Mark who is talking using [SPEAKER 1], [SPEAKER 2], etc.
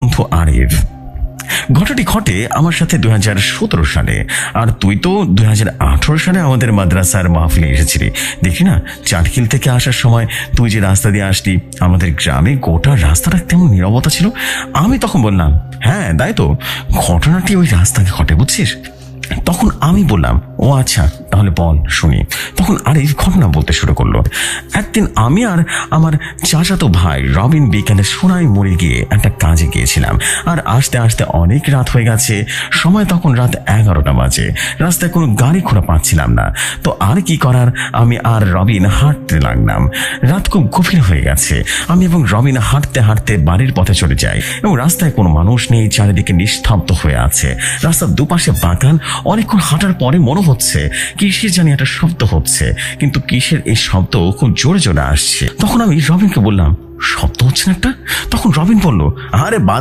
[SPEAKER 1] বন্ধু আরিফ। ঘটনাটি ঘটে আমার সাথে 2017 সালে। আর তুই তো 2018 সালে আমাদের মাদ্রাসার মাহফিলে এসেছিলি। দেখি না, চাটখিল থেকে আসার সময় তুই যে রাস্তা দিয়ে আসলি, আমাদের গ্রামে গোটা রাস্তাটা তেমন নীরবতা ছিল। আমি তখন বললাম, হ্যাঁ তাই তো, ঘটনাটি ওই রাস্তায় ঘটে, বুঝছিস। তখন আমি বললাম, ও আচ্ছা, তাহলে বল শুনি। তখন আরিফ ঘটনা বলতে শুরু করলো। একদিন আমি আর আমার চাচাতো ভাই রবিন বিকেলে সোনাই মুড়ে গিয়ে একটা কাজে গিয়েছিলাম। আর আসতে আসতে অনেক রাত হয়ে গেছে। সময় তখন রাত 11টা বাজে। রাস্তায় কোনো গাড়ি ঘোড়া পাচ্ছিলাম না। তো আর কি করার, আমি আর রবিন হাঁটতে লাগলাম। রাত খুব গভীর হয়ে গেছে। আমি এবং রবিন হাঁটতে হাঁটতে বাড়ির পথে চলে যাই এবং রাস্তায় কোনো মানুষ নেই, চারিদিকে নিস্তব্ধ হয়ে আছে। রাস্তার দুপাশে বাগান। অনেকক্ষণ হাঁটার পরে মনে হচ্ছে কিসের জানি একটা শব্দ হচ্ছে, কিন্তু কিসের এই শব্দ খুব জোরে জোরে আসছে। তখন আমি রবিনকে বললাম, শব্দ হচ্ছে না একটা? তখন রবিন বলল, আরে বাদ